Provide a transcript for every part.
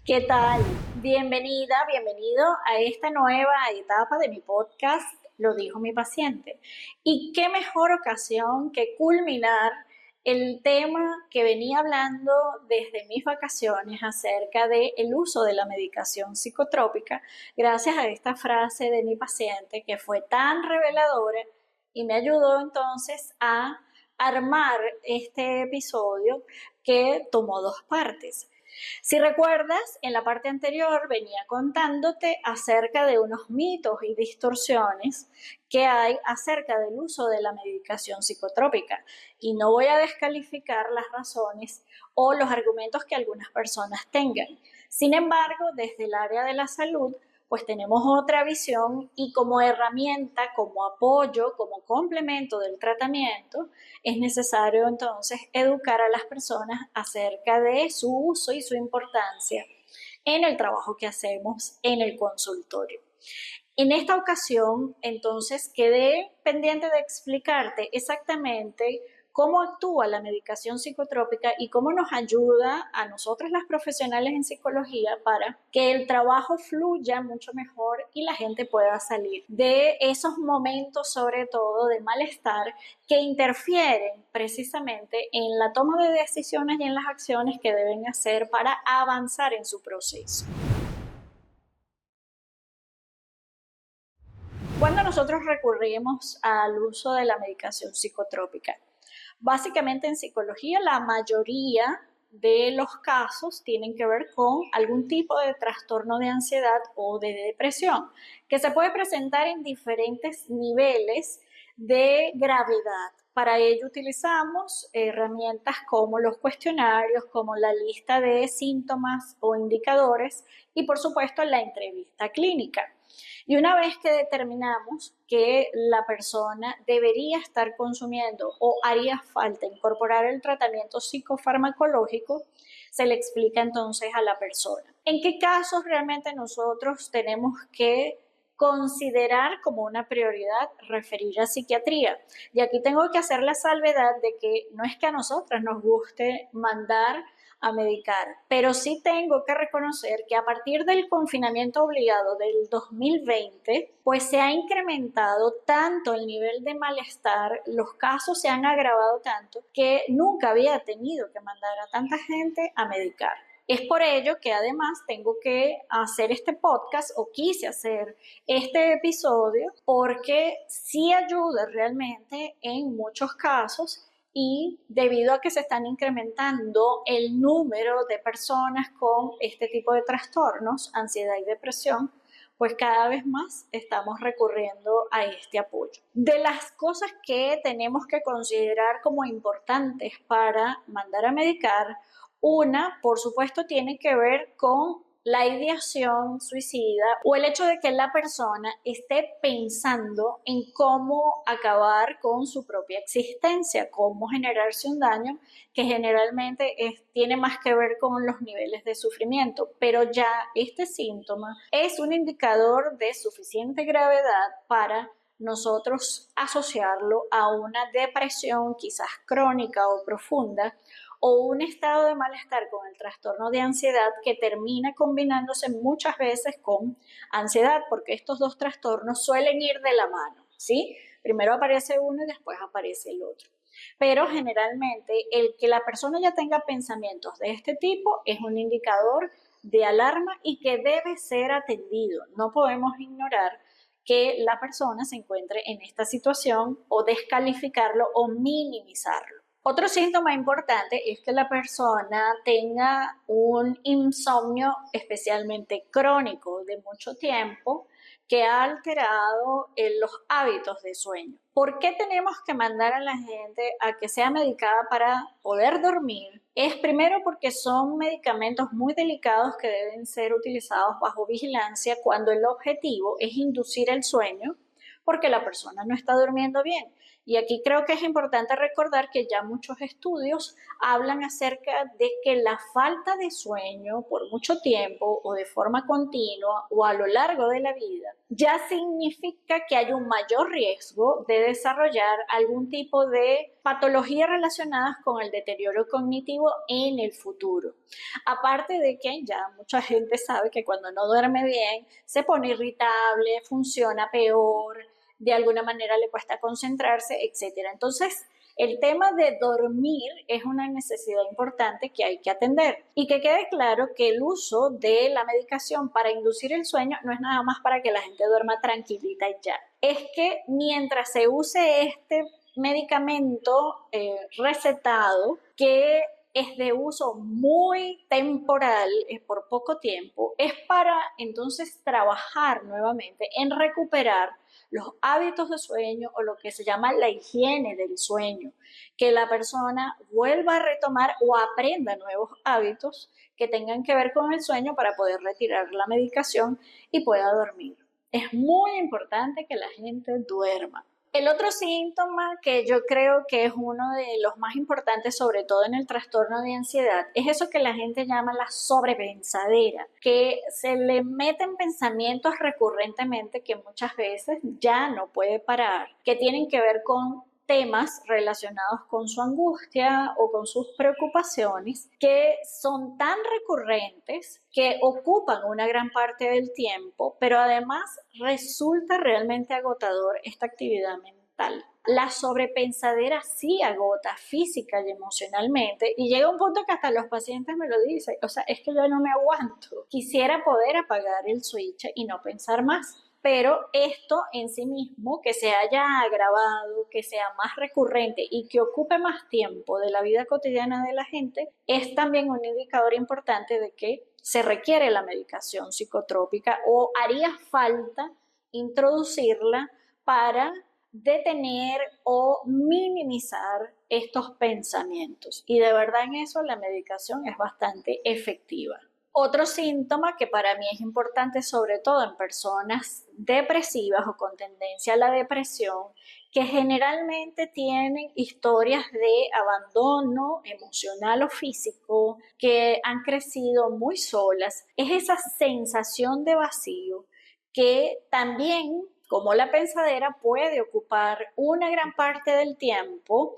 ¿Qué tal? Bienvenida, bienvenido a esta nueva etapa de mi podcast, Lo dijo mi paciente. Y qué mejor ocasión que culminar el tema que venía hablando desde mis vacaciones acerca del uso de la medicación psicotrópica, gracias a esta frase de mi paciente que fue tan reveladora y me ayudó entonces a armar este episodio que tomó dos partes. Si recuerdas, en la parte anterior venía contándote acerca de unos mitos y distorsiones que hay acerca del uso de la medicación psicotrópica y no voy a descalificar las razones o los argumentos que algunas personas tengan. Sin embargo, desde el área de la salud, pues tenemos otra visión y como herramienta, como apoyo, como complemento del tratamiento, es necesario entonces educar a las personas acerca de su uso y su importancia en el trabajo que hacemos en el consultorio. En esta ocasión, entonces, quedé pendiente de explicarte exactamente cómo actúa la medicación psicotrópica y cómo nos ayuda a nosotros las profesionales en psicología para que el trabajo fluya mucho mejor y la gente pueda salir de esos momentos, sobre todo de malestar, que interfieren precisamente en la toma de decisiones y en las acciones que deben hacer para avanzar en su proceso. Cuando nosotros recurrimos al uso de la medicación psicotrópica, básicamente en psicología la mayoría de los casos tienen que ver con algún tipo de trastorno de ansiedad o de depresión, que se puede presentar en diferentes niveles de gravedad. Para ello utilizamos herramientas como los cuestionarios, como la lista de síntomas o indicadores y por supuesto la entrevista clínica. Y una vez que determinamos que la persona debería estar consumiendo o haría falta incorporar el tratamiento psicofarmacológico, se le explica entonces a la persona. ¿En qué casos realmente nosotros tenemos que considerar como una prioridad referir a psiquiatría? Y aquí tengo que hacer la salvedad de que no es que a nosotras nos guste mandar a medicar, pero sí tengo que reconocer que a partir del confinamiento obligado del 2020, pues se ha incrementado tanto el nivel de malestar, los casos se han agravado tanto que nunca había tenido que mandar a tanta gente a medicar. Es por ello que además tengo que hacer este podcast o quise hacer este episodio porque sí ayuda realmente en muchos casos y debido a que se están incrementando el número de personas con este tipo de trastornos, ansiedad y depresión, pues cada vez más estamos recurriendo a este apoyo. De las cosas que tenemos que considerar como importantes para mandar a medicar, una, por supuesto, tiene que ver con la ideación suicida o el hecho de que la persona esté pensando en cómo acabar con su propia existencia, cómo generarse un daño que generalmente tiene más que ver con los niveles de sufrimiento, pero ya este síntoma es un indicador de suficiente gravedad para nosotros asociarlo a una depresión quizás crónica o profunda o un estado de malestar con el trastorno de ansiedad que termina combinándose muchas veces con ansiedad, porque estos dos trastornos suelen ir de la mano, ¿sí? Primero aparece uno y después aparece el otro. Pero generalmente el que la persona ya tenga pensamientos de este tipo es un indicador de alarma y que debe ser atendido. No podemos ignorar que la persona se encuentre en esta situación o descalificarlo o minimizarlo. Otro síntoma importante es que la persona tenga un insomnio especialmente crónico de mucho tiempo que ha alterado los hábitos de sueño. ¿Por qué tenemos que mandar a la gente a que sea medicada para poder dormir? Es primero porque son medicamentos muy delicados que deben ser utilizados bajo vigilancia cuando el objetivo es inducir el sueño porque la persona no está durmiendo bien. Y aquí creo que es importante recordar que ya muchos estudios hablan acerca de que la falta de sueño por mucho tiempo o de forma continua o a lo largo de la vida ya significa que hay un mayor riesgo de desarrollar algún tipo de patologías relacionadas con el deterioro cognitivo en el futuro. Aparte de que ya mucha gente sabe que cuando no duerme bien se pone irritable, funciona peor, de alguna manera le cuesta concentrarse, etcétera. Entonces, el tema de dormir es una necesidad importante que hay que atender y que quede claro que el uso de la medicación para inducir el sueño no es nada más para que la gente duerma tranquilita y ya. Es que mientras se use este medicamento recetado, que es de uso muy temporal, es por poco tiempo, es para entonces trabajar nuevamente en recuperar los hábitos de sueño o lo que se llama la higiene del sueño, que la persona vuelva a retomar o aprenda nuevos hábitos que tengan que ver con el sueño para poder retirar la medicación y pueda dormir. Es muy importante que la gente duerma. El otro síntoma que yo creo que es uno de los más importantes, sobre todo en el trastorno de ansiedad, es eso que la gente llama la sobrepensadera, que se le meten pensamientos recurrentemente que muchas veces ya no puede parar, que tienen que ver con temas relacionados con su angustia o con sus preocupaciones que son tan recurrentes que ocupan una gran parte del tiempo, pero además resulta realmente agotador esta actividad mental. La sobrepensadera sí agota física y emocionalmente y llega un punto que hasta los pacientes me lo dicen, o sea, es que yo no me aguanto, quisiera poder apagar el switch y no pensar más. Pero esto en sí mismo, que se haya agravado, que sea más recurrente y que ocupe más tiempo de la vida cotidiana de la gente, es también un indicador importante de que se requiere la medicación psicotrópica o haría falta introducirla para detener o minimizar estos pensamientos. Y de verdad en eso la medicación es bastante efectiva. Otro síntoma que para mí es importante, sobre todo en personas depresivas o con tendencia a la depresión, que generalmente tienen historias de abandono emocional o físico, que han crecido muy solas, es esa sensación de vacío que también, como la pensadera, puede ocupar una gran parte del tiempo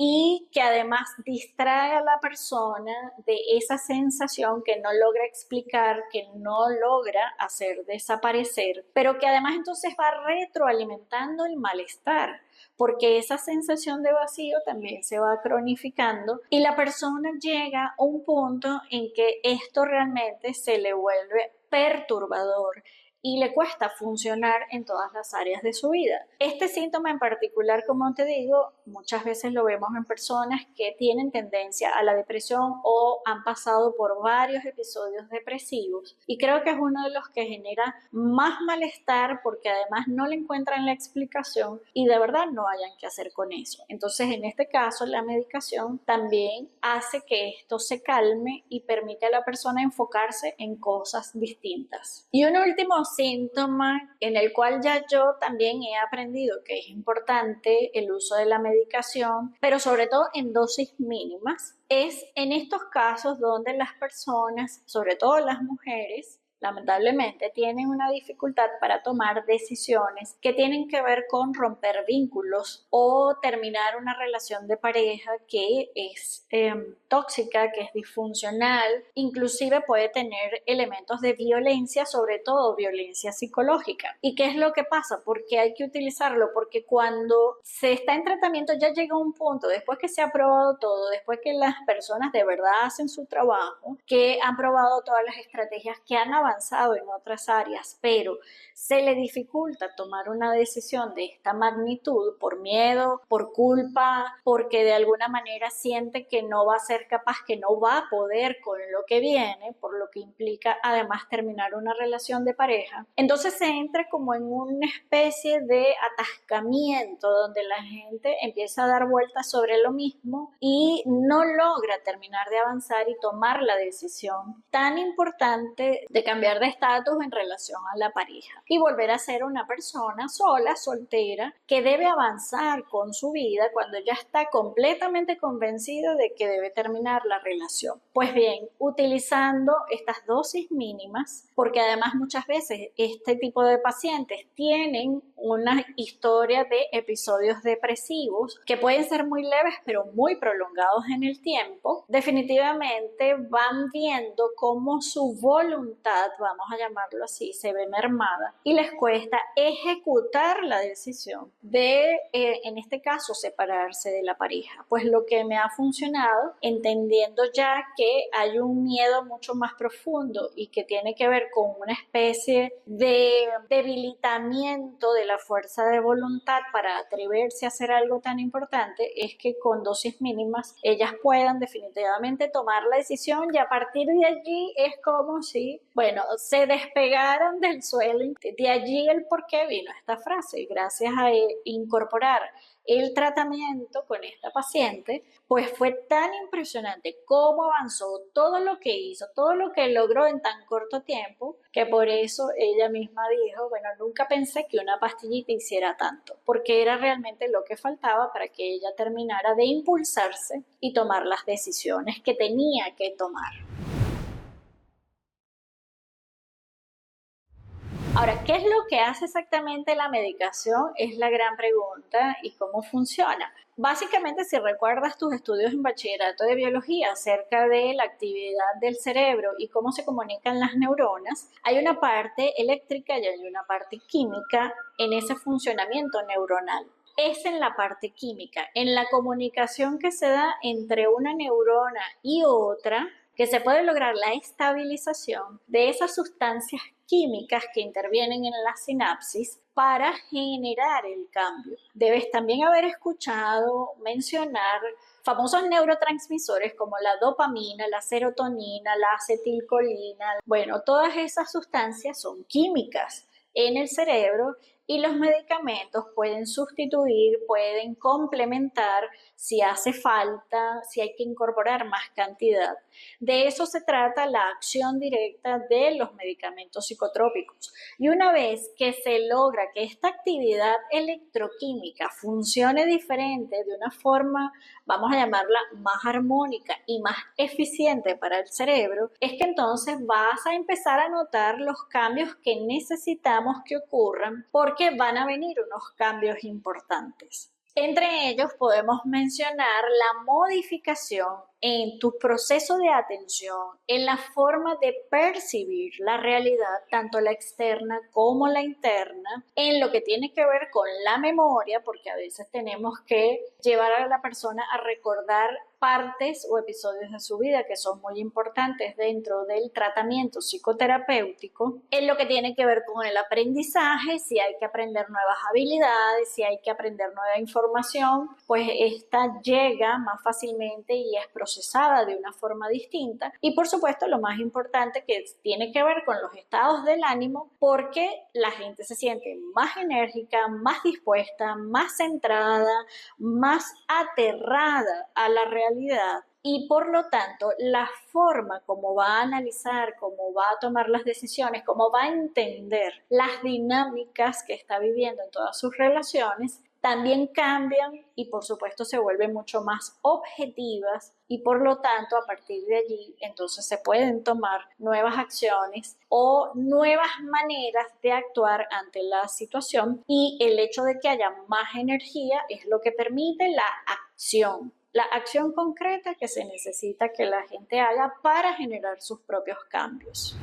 y que además distrae a la persona de esa sensación que no logra explicar, que no logra hacer desaparecer, pero que además entonces va retroalimentando el malestar, porque esa sensación de vacío también se va cronificando y la persona llega a un punto en que esto realmente se le vuelve perturbador y le cuesta funcionar en todas las áreas de su vida. Este síntoma en particular, como te digo, muchas veces lo vemos en personas que tienen tendencia a la depresión o han pasado por varios episodios depresivos y creo que es uno de los que genera más malestar porque además no le encuentran la explicación y de verdad no hayan que hacer con eso. Entonces, en este caso, la medicación también hace que esto se calme y permite a la persona enfocarse en cosas distintas. Y un último síntoma en el cual ya yo también he aprendido que es importante el uso de la medicación, pero sobre todo en dosis mínimas, es en estos casos donde las personas, sobre todo las mujeres, lamentablemente tienen una dificultad para tomar decisiones que tienen que ver con romper vínculos o terminar una relación de pareja que es tóxica, que es disfuncional, inclusive puede tener elementos de violencia, sobre todo violencia psicológica. ¿Y qué es lo que pasa? ¿Por qué hay que utilizarlo? Porque cuando se está en tratamiento ya llega un punto, después que se ha probado todo, después que las personas de verdad hacen su trabajo, que han probado todas las estrategias, que han avanzado en otras áreas, pero se le dificulta tomar una decisión de esta magnitud por miedo, por culpa, porque de alguna manera siente que no va a ser capaz, que no va a poder con lo que viene, por lo que implica además terminar una relación de pareja. Entonces se entra como en una especie de atascamiento donde la gente empieza a dar vueltas sobre lo mismo y no logra terminar de avanzar y tomar la decisión tan importante de cambiar cambiar de estatus en relación a la pareja y volver a ser una persona sola, soltera, que debe avanzar con su vida cuando ya está completamente convencido de que debe terminar la relación. Pues bien, utilizando estas dosis mínimas, porque además muchas veces este tipo de pacientes tienen una historia de episodios depresivos que pueden ser muy leves pero muy prolongados en el tiempo, definitivamente van viendo cómo su voluntad, vamos a llamarlo así, se ve mermada y les cuesta ejecutar la decisión de, en este caso, separarse de la pareja. Pues lo que me ha funcionado, entendiendo ya que hay un miedo mucho más profundo y que tiene que ver con una especie de debilitamiento de la fuerza de voluntad para atreverse a hacer algo tan importante, es que con dosis mínimas ellas puedan definitivamente tomar la decisión y a partir de allí es como si, bueno, se despegaran del suelo. De allí el por qué vino esta frase. Gracias a incorporar el tratamiento con esta paciente, pues fue tan impresionante cómo avanzó, todo lo que hizo, todo lo que logró en tan corto tiempo, que por eso ella misma dijo, bueno, nunca pensé que una pastillita hiciera tanto, porque era realmente lo que faltaba para que ella terminara de impulsarse y tomar las decisiones que tenía que tomar. Ahora, ¿qué es lo que hace exactamente la medicación? Es la gran pregunta y cómo funciona. Básicamente, si recuerdas tus estudios en bachillerato de biología acerca de la actividad del cerebro y cómo se comunican las neuronas, hay una parte eléctrica y hay una parte química en ese funcionamiento neuronal. Es en la parte química, en la comunicación que se da entre una neurona y otra, que se puede lograr la estabilización de esas sustancias químicas que intervienen en la sinapsis para generar el cambio. Debes también haber escuchado mencionar famosos neurotransmisores como la dopamina, la serotonina, la acetilcolina. Bueno, todas esas sustancias son químicas en el cerebro y los medicamentos pueden sustituir, pueden complementar si hace falta, si hay que incorporar más cantidad. De eso se trata la acción directa de los medicamentos psicotrópicos. Y una vez que se logra que esta actividad electroquímica funcione diferente, de una forma, vamos a llamarla más armónica y más eficiente para el cerebro, es que entonces vas a empezar a notar los cambios que necesitamos que ocurran, porque van a venir unos cambios importantes. Entre ellos podemos mencionar la modificación en tu proceso de atención, en la forma de percibir la realidad, tanto la externa como la interna, en lo que tiene que ver con la memoria, porque a veces tenemos que llevar a la persona a recordar partes o episodios de su vida que son muy importantes dentro del tratamiento psicoterapéutico, en lo que tiene que ver con el aprendizaje, si hay que aprender nuevas habilidades, si hay que aprender nueva información, pues esta llega más fácilmente y es procesada de una forma distinta. Y por supuesto, lo más importante que tiene que ver con los estados del ánimo, porque la gente se siente más enérgica, más dispuesta, más centrada, más aterrada a la realidad y por lo tanto la forma como va a analizar, cómo va a tomar las decisiones, cómo va a entender las dinámicas que está viviendo en todas sus relaciones, también cambian y por supuesto se vuelven mucho más objetivas y por lo tanto a partir de allí entonces se pueden tomar nuevas acciones o nuevas maneras de actuar ante la situación y el hecho de que haya más energía es lo que permite la acción concreta que se necesita que la gente haga para generar sus propios cambios.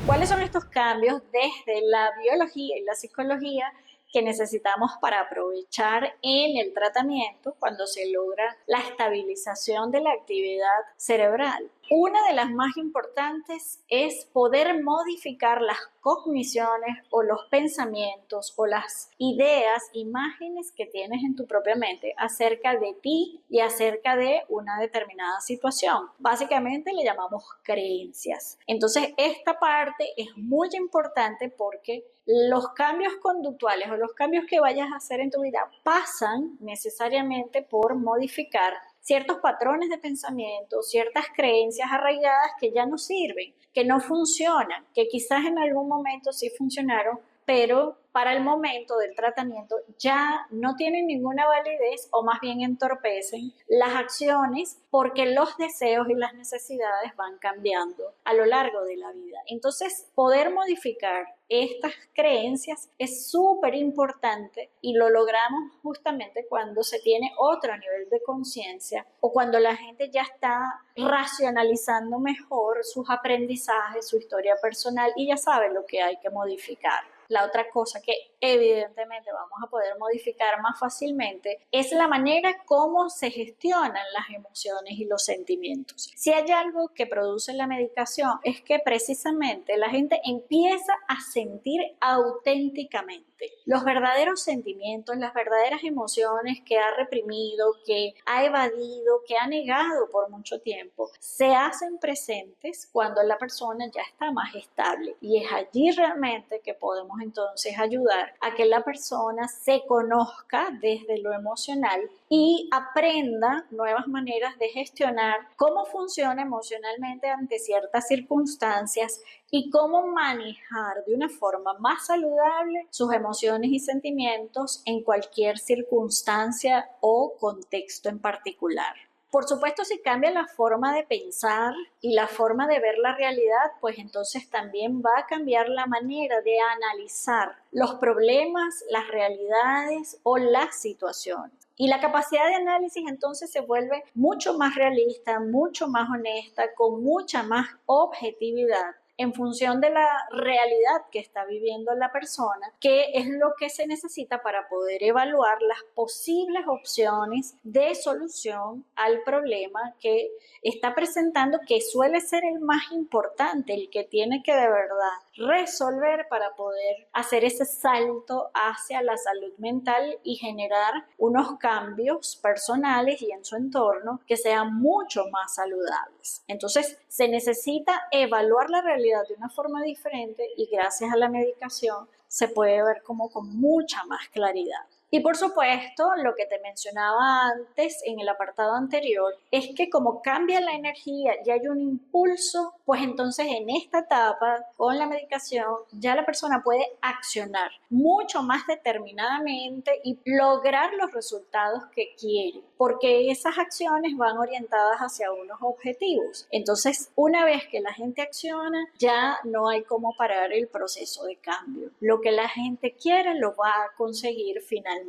¿Cuáles son estos cambios desde la biología y la psicología que necesitamos para aprovechar en el tratamiento cuando se logra la estabilización de la actividad cerebral? Una de las más importantes es poder modificar las cogniciones o los pensamientos o las ideas, imágenes que tienes en tu propia mente acerca de ti y acerca de una determinada situación. Básicamente le llamamos creencias. Entonces esta parte es muy importante porque los cambios conductuales o los cambios que vayas a hacer en tu vida pasan necesariamente por modificar ciertos patrones de pensamiento, ciertas creencias arraigadas que ya no sirven, que no funcionan, que quizás en algún momento sí funcionaron, pero para el momento del tratamiento ya no tienen ninguna validez o más bien entorpecen las acciones porque los deseos y las necesidades van cambiando a lo largo de la vida. Entonces, poder modificar estas creencias es súper importante y lo logramos justamente cuando se tiene otro nivel de conciencia o cuando la gente ya está racionalizando mejor sus aprendizajes, su historia personal y ya sabe lo que hay que modificar. La otra cosa que evidentemente vamos a poder modificar más fácilmente es la manera como se gestionan las emociones y los sentimientos. Si hay algo que produce la medicación es que precisamente la gente empieza a sentir auténticamente los verdaderos sentimientos, las verdaderas emociones que ha reprimido, que ha evadido, que ha negado por mucho tiempo, se hacen presentes cuando la persona ya está más estable y es allí realmente que podemos entonces ayudar a que la persona se conozca desde lo emocional y aprenda nuevas maneras de gestionar cómo funciona emocionalmente ante ciertas circunstancias y cómo manejar de una forma más saludable sus emociones y sentimientos en cualquier circunstancia o contexto en particular. Por supuesto, si cambia la forma de pensar y la forma de ver la realidad, pues entonces también va a cambiar la manera de analizar los problemas, las realidades o las situaciones. Y la capacidad de análisis entonces se vuelve mucho más realista, mucho más honesta, con mucha más objetividad en función de la realidad que está viviendo la persona, que es lo que se necesita para poder evaluar las posibles opciones de solución al problema que está presentando, que suele ser el más importante, el que tiene que de verdad resolver para poder hacer ese salto hacia la salud mental y generar unos cambios personales y en su entorno que sean mucho más saludables. Entonces, se necesita evaluar la realidad de una forma diferente y gracias a la medicación se puede ver como con mucha más claridad. Y por supuesto, lo que te mencionaba antes en el apartado anterior es que como cambia la energía y hay un impulso, pues entonces en esta etapa con la medicación ya la persona puede accionar mucho más determinadamente y lograr los resultados que quiere, porque esas acciones van orientadas hacia unos objetivos. Entonces, una vez que la gente acciona, ya no hay cómo parar el proceso de cambio. Lo que la gente quiere lo va a conseguir finalmente.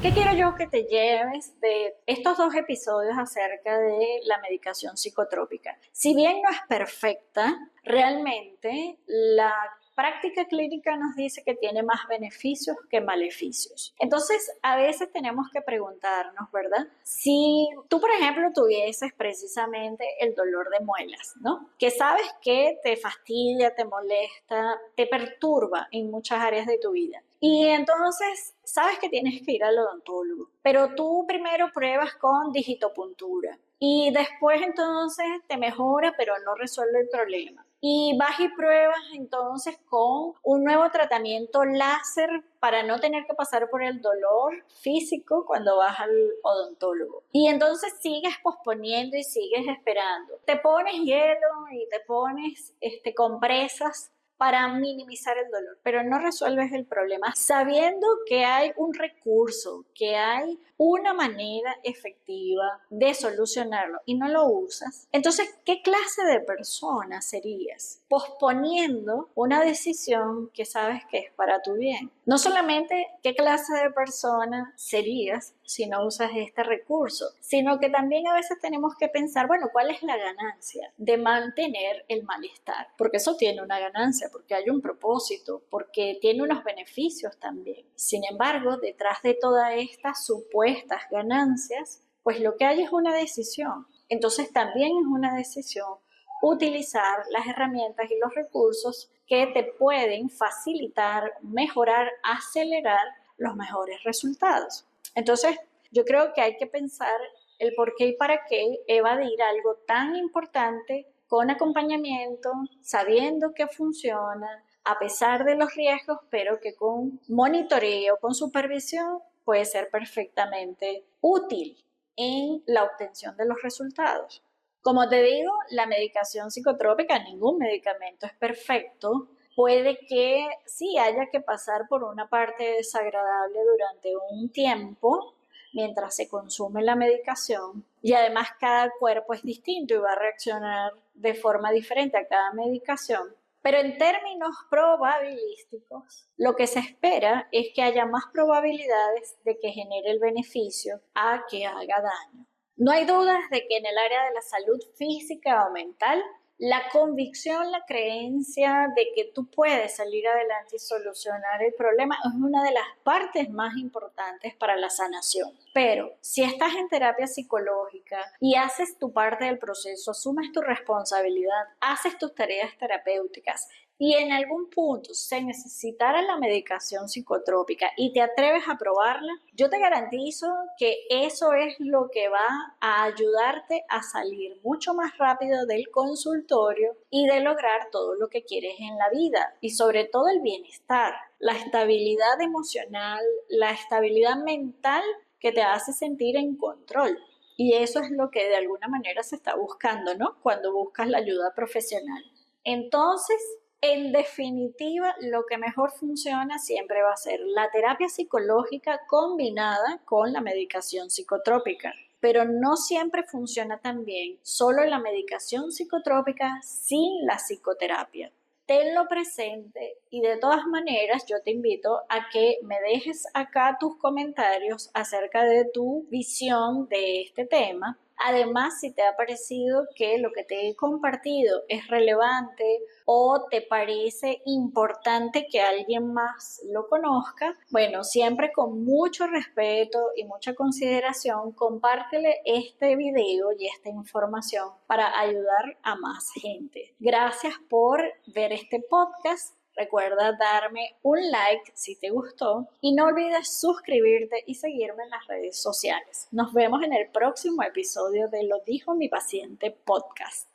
¿Qué quiero yo que te lleves de estos dos episodios acerca de la medicación psicotrópica? Si bien no es perfecta, realmente la práctica clínica nos dice que tiene más beneficios que maleficios. Entonces, a veces tenemos que preguntarnos, ¿verdad? Si tú, por ejemplo, tuvieses precisamente el dolor de muelas, ¿no? Que sabes que te fastidia, te molesta, te perturba en muchas áreas de tu vida. Y entonces sabes que tienes que ir al odontólogo, pero tú primero pruebas con digitopuntura y después entonces te mejora, pero no resuelve el problema. Y vas y pruebas entonces con un nuevo tratamiento láser para no tener que pasar por el dolor físico cuando vas al odontólogo. Y entonces sigues posponiendo y sigues esperando. Te pones hielo y te pones compresas para minimizar el dolor, pero no resuelves el problema sabiendo que hay un recurso, que hay una manera efectiva de solucionarlo y no lo usas. Entonces, ¿qué clase de persona serías? Posponiendo una decisión que sabes que es para tu bien. No solamente qué clase de persona serías si no usas este recurso, sino que también a veces tenemos que pensar, bueno, ¿cuál es la ganancia de mantener el malestar? Porque eso tiene una ganancia, porque hay un propósito, porque tiene unos beneficios también. Sin embargo, detrás de todas estas supuestas ganancias, pues lo que hay es una decisión. Entonces también es una decisión utilizar las herramientas y los recursos que te pueden facilitar, mejorar, acelerar los mejores resultados. Entonces, yo creo que hay que pensar el por qué y para qué evadir algo tan importante con acompañamiento, sabiendo que funciona, a pesar de los riesgos, pero que con monitoreo, con supervisión, puede ser perfectamente útil en la obtención de los resultados. Como te digo, la medicación psicotrópica, ningún medicamento es perfecto. Puede que sí haya que pasar por una parte desagradable durante un tiempo mientras se consume la medicación, y además cada cuerpo es distinto y va a reaccionar de forma diferente a cada medicación. Pero en términos probabilísticos, lo que se espera es que haya más probabilidades de que genere el beneficio a que haga daño. No hay dudas de que en el área de la salud física o mental, la convicción, la creencia de que tú puedes salir adelante y solucionar el problema es una de las partes más importantes para la sanación. Pero si estás en terapia psicológica y haces tu parte del proceso, asumes tu responsabilidad, haces tus tareas terapéuticas, y en algún punto se necesitara la medicación psicotrópica y te atreves a probarla, yo te garantizo que eso es lo que va a ayudarte a salir mucho más rápido del consultorio y de lograr todo lo que quieres en la vida, y sobre todo el bienestar, la estabilidad emocional, la estabilidad mental que te hace sentir en control. Y eso es lo que de alguna manera se está buscando, ¿no? Cuando buscas la ayuda profesional. Entonces, en definitiva, lo que mejor funciona siempre va a ser la terapia psicológica combinada con la medicación psicotrópica. Pero no siempre funciona tan bien solo la medicación psicotrópica sin la psicoterapia. Tenlo presente, y de todas maneras yo te invito a que me dejes acá tus comentarios acerca de tu visión de este tema. Además, si te ha parecido que lo que te he compartido es relevante o te parece importante que alguien más lo conozca, bueno, siempre con mucho respeto y mucha consideración, compártele este video y esta información para ayudar a más gente. Gracias por ver este podcast. Recuerda darme un like si te gustó y no olvides suscribirte y seguirme en las redes sociales. Nos vemos en el próximo episodio de Lo dijo mi paciente podcast.